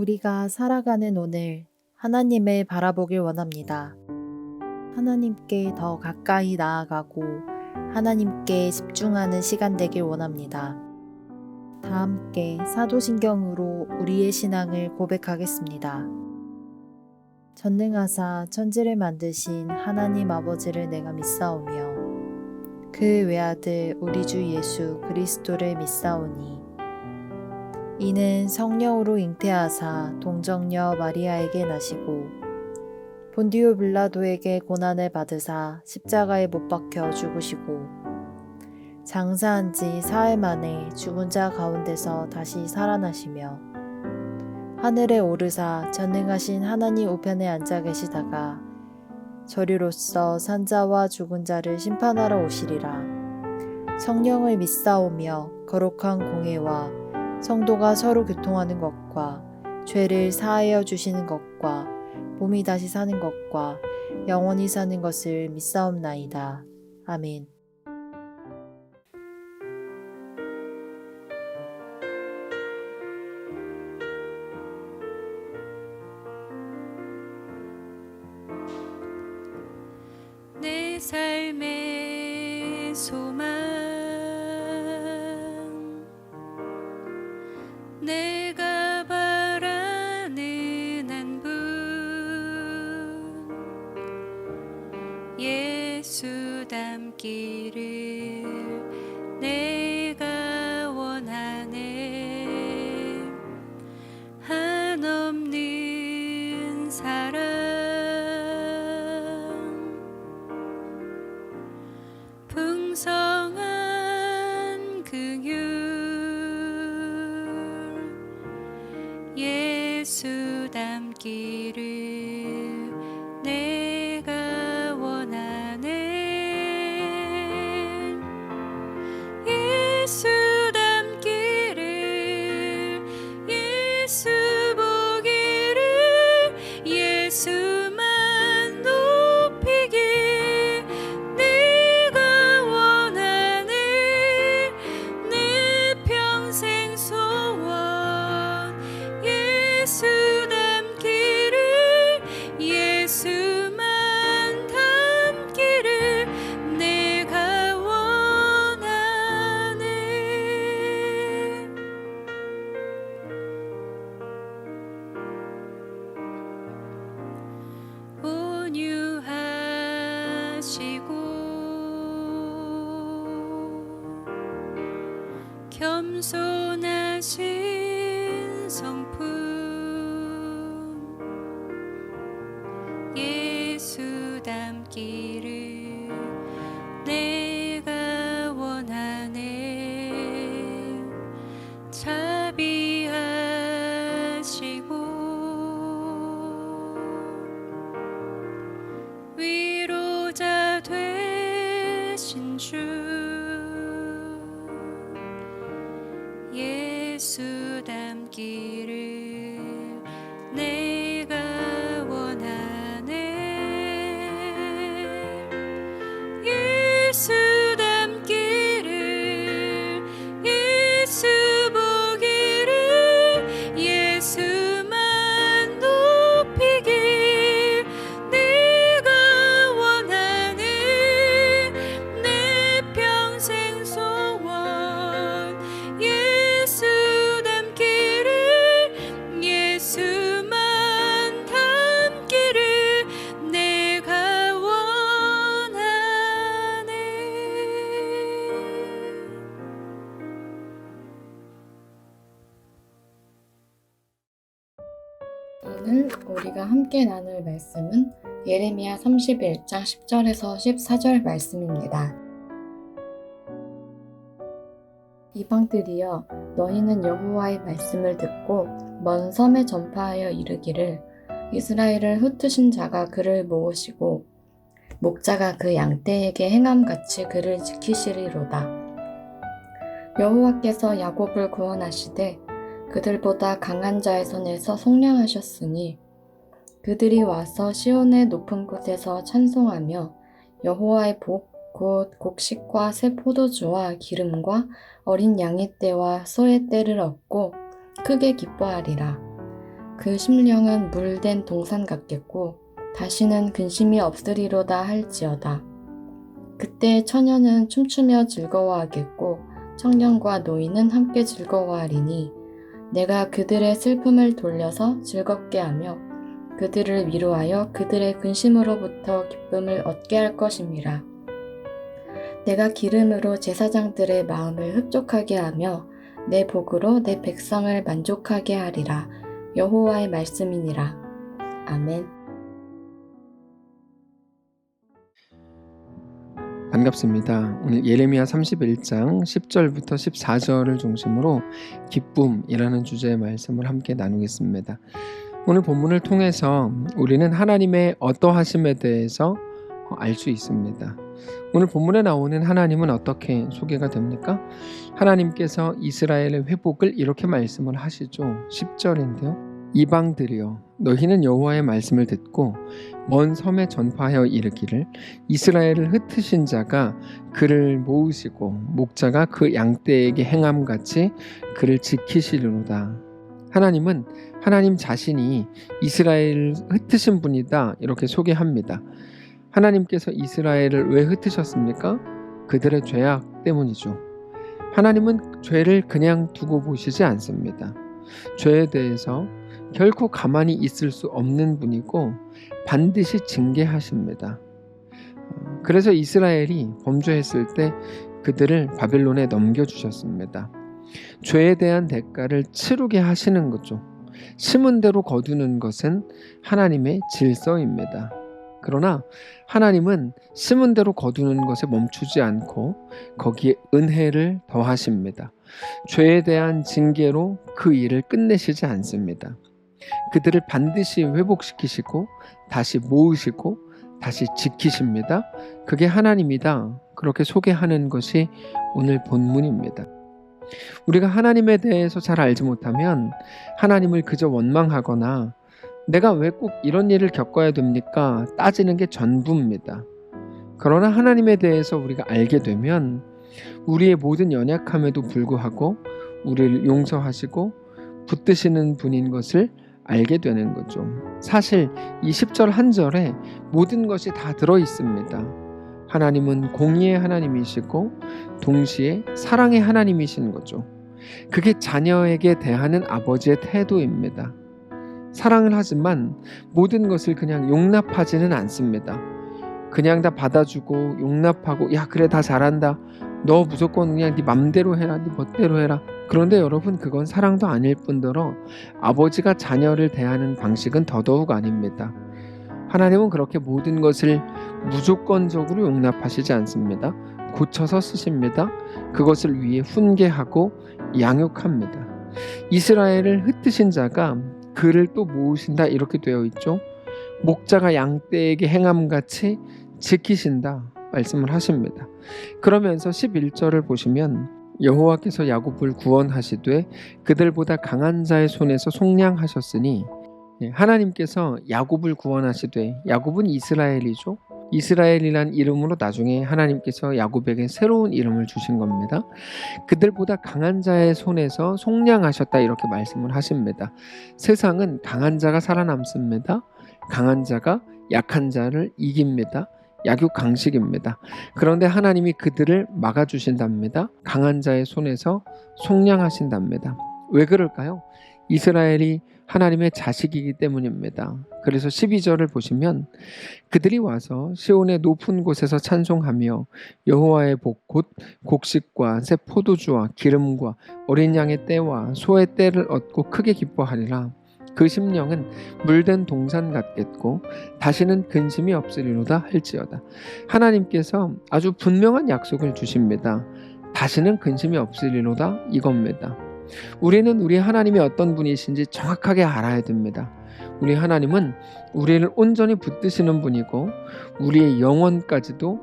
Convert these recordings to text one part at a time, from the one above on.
우리가 살아가는 오늘 하나님을 바라보길 원합니다. 하나님께 더 가까이 나아가고 하나님께 집중하는 시간 되길 원합니다. 다 함께 사도신경으로 우리의 신앙을 고백하겠습니다. 전능하사 천지를 만드신 하나님 아버지를 내가 믿사오며 그 외아들 우리 주 예수 그리스도를 믿사오니 이는 성령으로 잉태하사 동정녀 마리아에게 나시고 본디오 빌라도에게 고난을 받으사 십자가에 못 박혀 죽으시고 장사한 지 사흘 만에 죽은 자 가운데서 다시 살아나시며 하늘에 오르사 전능하신 하나님 우편에 앉아 계시다가 저리로서 산자와 죽은 자를 심판하러 오시리라. 성령을 믿사오며 거룩한 공회와 성도가 서로 교통하는 것과 죄를 사하여 주시는 것과 몸이 다시 사는 것과 영원히 사는 것을 믿사옵나이다. 아멘. 내 삶의 소망 내가 바라는 한 분 예수 닮기를 내가 원하네. 한없는 사랑 풍성한 긍휼 예수 닮기를 내가 원하네. 예수 닮기를 예수 보기를 예수만 높이길 내가 원하네. 내 평생 소원 예수 닮기를 예수만 닮기를 내가 원하네. 온유하시고 겸손하신 성품 예수 닮기를 내가 원하네. 자비하시고 위로자 되신 주 예수 닮기를 내가 원하네. 예수 닮기를 예수 보기를 예수만 높이길 내가 원하네. 내 평생 소원 예수 닮기를 예수만 닮기를 내가 원하네. 오늘 우리가 함께 나눌 말씀은 예레미야 31장 10절에서 14절 말씀입니다. 이방들이여 너희는 여호와의 말씀을 듣고 먼 섬에 전파하여 이르기를 이스라엘을 흩으신 자가 그를 모으시고 목자가 그 양떼에게 행함같이 그를 지키시리로다. 여호와께서 야곱을 구원하시되 그들보다 강한 자의 손에서 속량하셨으니 그들이 와서 시온의 높은 곳에서 찬송하며 여호와의 복 곧 곡식과 새 포도주와 기름과 어린 양의 떼와 소의 떼를 얻고 크게 기뻐하리라. 그 심령은 물된 동산 같겠고 다시는 근심이 없으리로다 할지어다. 그때 처녀는 춤추며 즐거워하겠고 청년과 노인은 함께 즐거워하리니 내가 그들의 슬픔을 돌려서 즐겁게 하며 그들을 위로하여 그들의 근심으로부터 기쁨을 얻게 할 것임이라. 내가 기름으로 제사장들의 마음을 흡족하게 하며 내 복으로 내 백성을 만족하게 하리라. 여호와의 말씀이니라. 아멘. 반갑습니다. 오늘 예레미야 31장 10절부터 14절을 중심으로 기쁨이라는 주제의 말씀을 함께 나누겠습니다. 오늘 본문을 통해서 우리는 하나님의 어떠하심에 대해서 알 수 있습니다. 오늘 본문에 나오는 하나님은 어떻게 소개가 됩니까? 하나님께서 이스라엘의 회복을 이렇게 말씀을 하시죠. 10절인데요. 이방들이여 너희는 여호와의 말씀을 듣고 먼 섬에 전파하여 이르기를 이스라엘을 흩으신 자가 그를 모으시고 목자가 그 양떼에게 행함같이 그를 지키시리로다. 하나님은 하나님 자신이 이스라엘을 흩으신 분이다 이렇게 소개합니다. 하나님께서 이스라엘을 왜 흩으셨습니까? 그들의 죄악 때문이죠. 하나님은 죄를 그냥 두고 보시지 않습니다. 죄에 대해서 결코 가만히 있을 수 없는 분이고 반드시 징계하십니다. 그래서 이스라엘이 범죄했을 때 그들을 바벨론에 넘겨주셨습니다. 죄에 대한 대가를 치르게 하시는 거죠. 심은 대로 거두는 것은 하나님의 질서입니다. 그러나 하나님은 심은 대로 거두는 것에 멈추지 않고 거기에 은혜를 더하십니다. 죄에 대한 징계로 그 일을 끝내시지 않습니다. 그들을 반드시 회복시키시고 다시 모으시고 다시 지키십니다. 그게 하나님이다. 그렇게 소개하는 것이 오늘 본문입니다. 우리가 하나님에 대해서 잘 알지 못하면 하나님을 그저 원망하거나 내가 왜 꼭 이런 일을 겪어야 됩니까? 따지는 게 전부입니다. 그러나 하나님에 대해서 우리가 알게 되면 우리의 모든 연약함에도 불구하고 우리를 용서하시고 붙드시는 분인 것을 알게 되는 거죠. 사실 이 10절 한 절에 모든 것이 다 들어 있습니다. 하나님은 공의의 하나님이시고 동시에 사랑의 하나님이신 거죠. 그게 자녀에게 대하는 아버지의 태도입니다. 사랑을 하지만 모든 것을 그냥 용납하지는 않습니다. 그냥 다 받아주고 용납하고 야 그래 다 잘한다. 너 무조건 그냥 네 맘대로 해라. 네 멋대로 해라. 그런데 여러분 그건 사랑도 아닐 뿐더러 아버지가 자녀를 대하는 방식은 더더욱 아닙니다. 하나님은 그렇게 모든 것을 무조건적으로 용납하시지 않습니다. 고쳐서 쓰십니다. 그것을 위해 훈계하고 양육합니다. 이스라엘을 흩으신 자가 그를 또 모으신다 이렇게 되어 있죠. 목자가 양떼에게 행함같이 지키신다 말씀을 하십니다. 그러면서 11절을 보시면 여호와께서 야곱을 구원하시되 그들보다 강한 자의 손에서 속량하셨으니 하나님께서 야곱을 구원하시되 야곱은 이스라엘이죠. 이스라엘이란 이름으로 나중에 하나님께서 야곱에게 새로운 이름을 주신 겁니다. 그들보다 강한 자의 손에서 속량하셨다 이렇게 말씀을 하십니다. 세상은 강한 자가 살아남습니다. 강한 자가 약한 자를 이깁니다. 약육강식입니다. 그런데 하나님이 그들을 막아주신답니다. 강한 자의 손에서 속량하신답니다. 왜 그럴까요? 이스라엘이 하나님의 자식이기 때문입니다. 그래서 12절을 보시면 그들이 와서 시온의 높은 곳에서 찬송하며 여호와의 복 곧 곡식과 새 포도주와 기름과 어린 양의 떼와 소의 떼를 얻고 크게 기뻐하리라. 그 심령은 물된 동산 같겠고 다시는 근심이 없으리로다 할지어다. 하나님께서 아주 분명한 약속을 주십니다. 다시는 근심이 없으리로다 이겁니다. 우리는 우리 하나님이 어떤 분이신지 정확하게 알아야 됩니다. 우리 하나님은 우리를 온전히 붙드시는 분이고 우리의 영혼까지도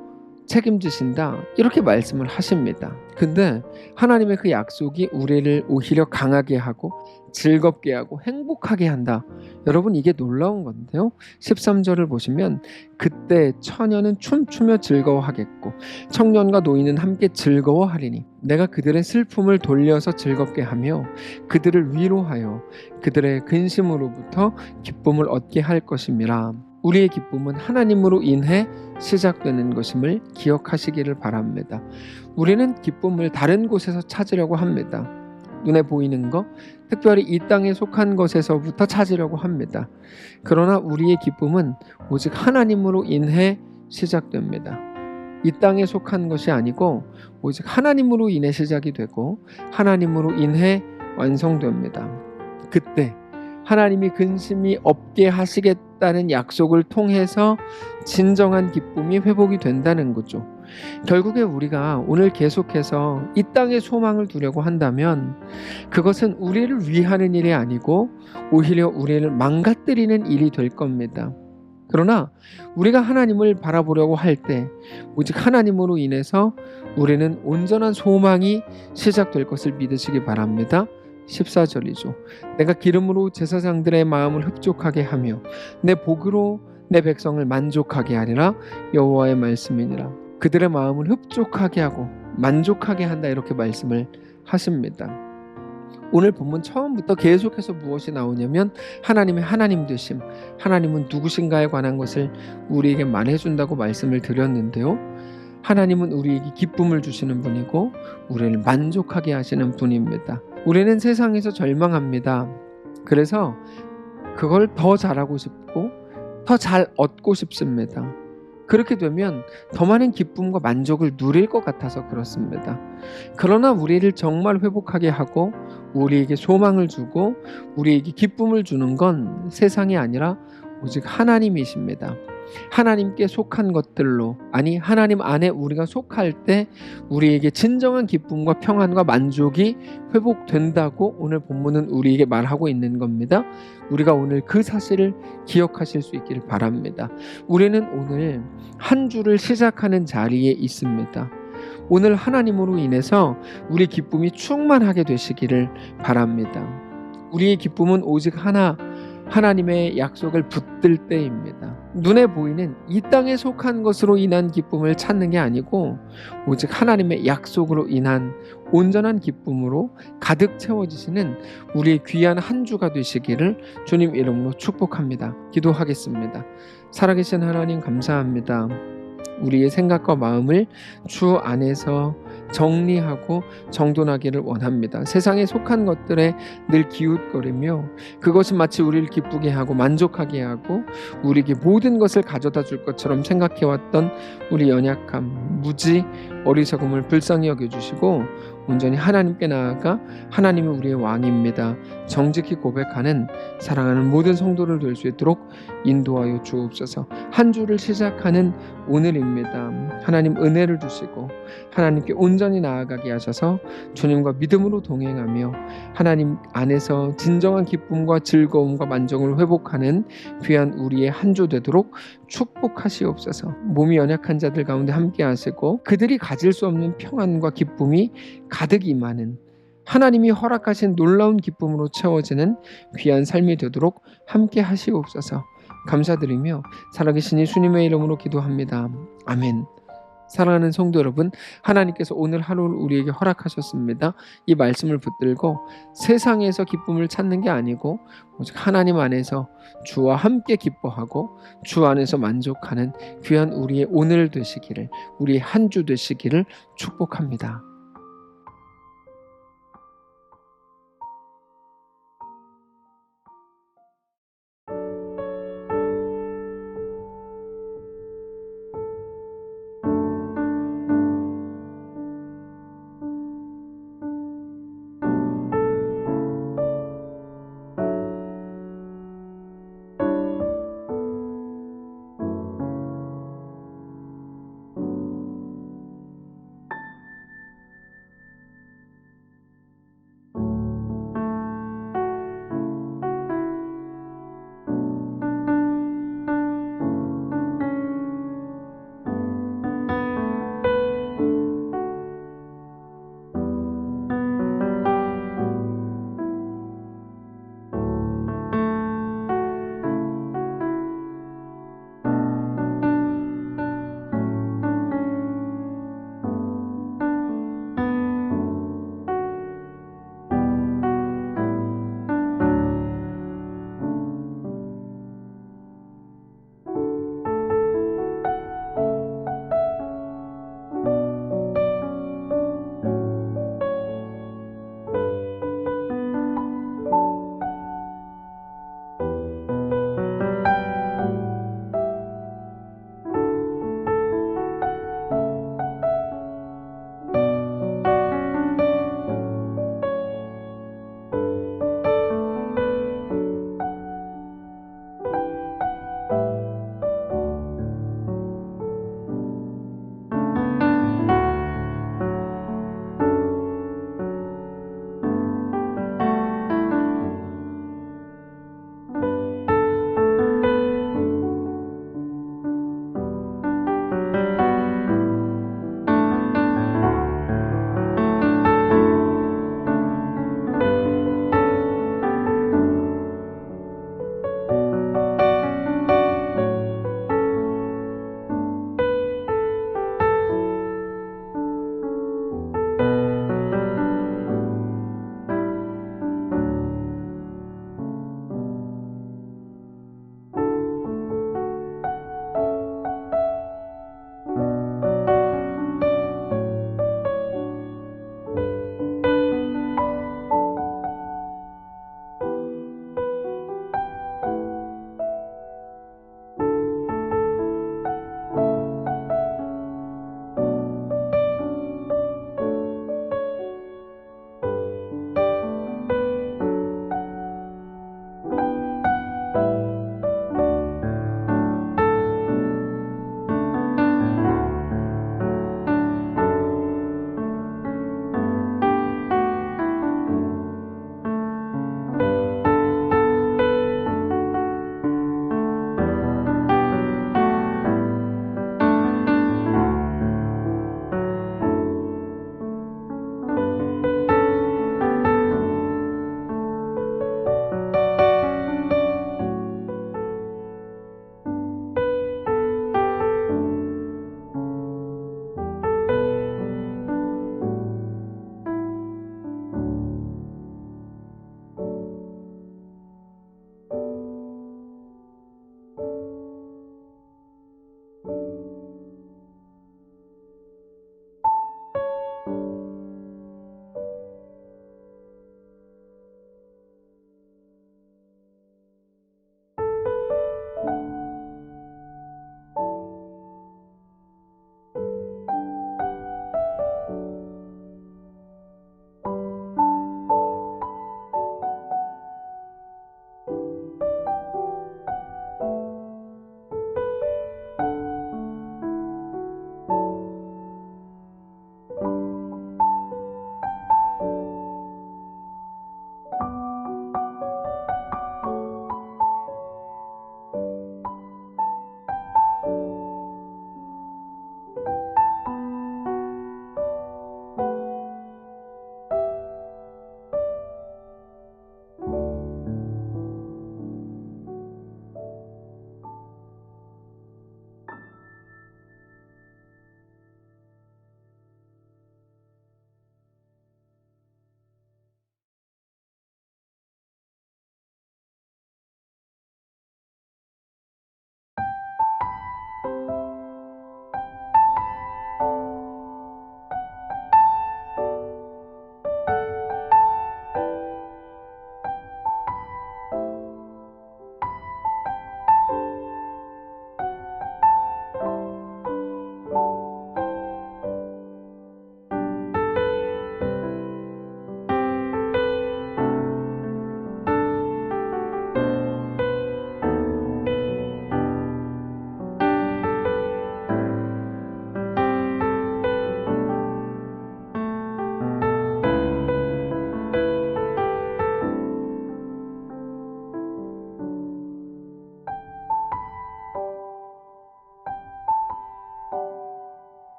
책임지신다 이렇게 말씀을 하십니다. 근데 하나님의 그 약속이 우리를 오히려 강하게 하고 즐겁게 하고 행복하게 한다. 여러분 이게 놀라운 건데요. 13절을 보시면 그때 처녀는 춤추며 즐거워하겠고 청년과 노인은 함께 즐거워하리니 내가 그들의 슬픔을 돌려서 즐겁게 하며 그들을 위로하여 그들의 근심으로부터 기쁨을 얻게 할 것임이라. 우리의 기쁨은 하나님으로 인해 시작되는 것임을 기억하시기를 바랍니다. 우리는 기쁨을 다른 곳에서 찾으려고 합니다. 눈에 보이는 것, 특별히 이 땅에 속한 것에서부터 찾으려고 합니다. 그러나 우리의 기쁨은 오직 하나님으로 인해 시작됩니다. 이 땅에 속한 것이 아니고 오직 하나님으로 인해 시작이 되고 하나님으로 인해 완성됩니다. 그때 하나님이 근심이 없게 하시겠다는 약속을 통해서 진정한 기쁨이 회복이 된다는 거죠. 결국에 우리가 오늘 계속해서 이 땅의 소망을 두려고 한다면 그것은 우리를 위하는 일이 아니고 오히려 우리를 망가뜨리는 일이 될 겁니다. 그러나 우리가 하나님을 바라보려고 할 때 오직 하나님으로 인해서 우리는 온전한 소망이 시작될 것을 믿으시기 바랍니다. 14절이죠. 내가 기름으로 제사장들의 마음을 흡족하게 하며 내 복으로 내 백성을 만족하게 하리라. 여호와의 말씀이니라. 그들의 마음을 흡족하게 하고 만족하게 한다 이렇게 말씀을 하십니다. 오늘 본문 처음부터 계속해서 무엇이 나오냐면 하나님의 하나님 되심, 하나님은 누구신가에 관한 것을 우리에게 말해준다고 말씀을 드렸는데요. 하나님은 우리에게 기쁨을 주시는 분이고 우리를 만족하게 하시는 분입니다. 우리는 세상에서 절망합니다. 그래서 그걸 더 잘하고 싶고 더 잘 얻고 싶습니다. 그렇게 되면 더 많은 기쁨과 만족을 누릴 것 같아서 그렇습니다. 그러나 우리를 정말 회복하게 하고 우리에게 소망을 주고 우리에게 기쁨을 주는 건 세상이 아니라 오직 하나님이십니다. 하나님께 속한 것들로, 아니 하나님 안에 우리가 속할 때 우리에게 진정한 기쁨과 평안과 만족이 회복된다고 오늘 본문은 우리에게 말하고 있는 겁니다. 우리가 오늘 그 사실을 기억하실 수 있기를 바랍니다. 우리는 오늘 한 주를 시작하는 자리에 있습니다. 오늘 하나님으로 인해서 우리 기쁨이 충만하게 되시기를 바랍니다. 우리의 기쁨은 오직 하나님의 약속을 붙들 때입니다. 눈에 보이는 이 땅에 속한 것으로 인한 기쁨을 찾는 게 아니고 오직 하나님의 약속으로 인한 온전한 기쁨으로 가득 채워지시는 우리의 귀한 한 주가 되시기를 주님 이름으로 축복합니다. 기도하겠습니다. 살아계신 하나님 감사합니다. 우리의 생각과 마음을 주 안에서 정리하고 정돈하기를 원합니다. 세상에 속한 것들에 늘 기웃거리며 그것이 마치 우리를 기쁘게 하고 만족하게 하고 우리에게 모든 것을 가져다 줄 것처럼 생각해왔던 우리 연약함, 무지, 어리석음을 불쌍히 여겨주시고 온전히 하나님께 나아가 하나님이 우리의 왕입니다. 정직히 고백하는 사랑하는 모든 성도를 될 수 있도록 인도하여 주옵소서. 한 주를 시작하는 오늘입니다. 하나님 은혜를 주시고 하나님께 온전히 나아가게 하셔서 주님과 믿음으로 동행하며 하나님 안에서 진정한 기쁨과 즐거움과 만족을 회복하는 귀한 우리의 한 주 되도록 축복하시옵소서. 몸이 연약한 자들 가운데 함께 하시고 그들이 가질 수 없는 평안과 기쁨이 가득 임하는 하나님이 허락하신 놀라운 기쁨으로 채워지는 귀한 삶이 되도록 함께 하시옵소서. 감사드리며 살아계신 예수님의 이름으로 기도합니다. 아멘. 사랑하는 성도 여러분, 하나님께서 오늘 하루를 우리에게 허락하셨습니다. 이 말씀을 붙들고 세상에서 기쁨을 찾는 게 아니고 오직 하나님 안에서 주와 함께 기뻐하고 주 안에서 만족하는 귀한 우리의 오늘 되시기를, 우리의 한 주 되시기를 축복합니다.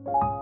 아멘.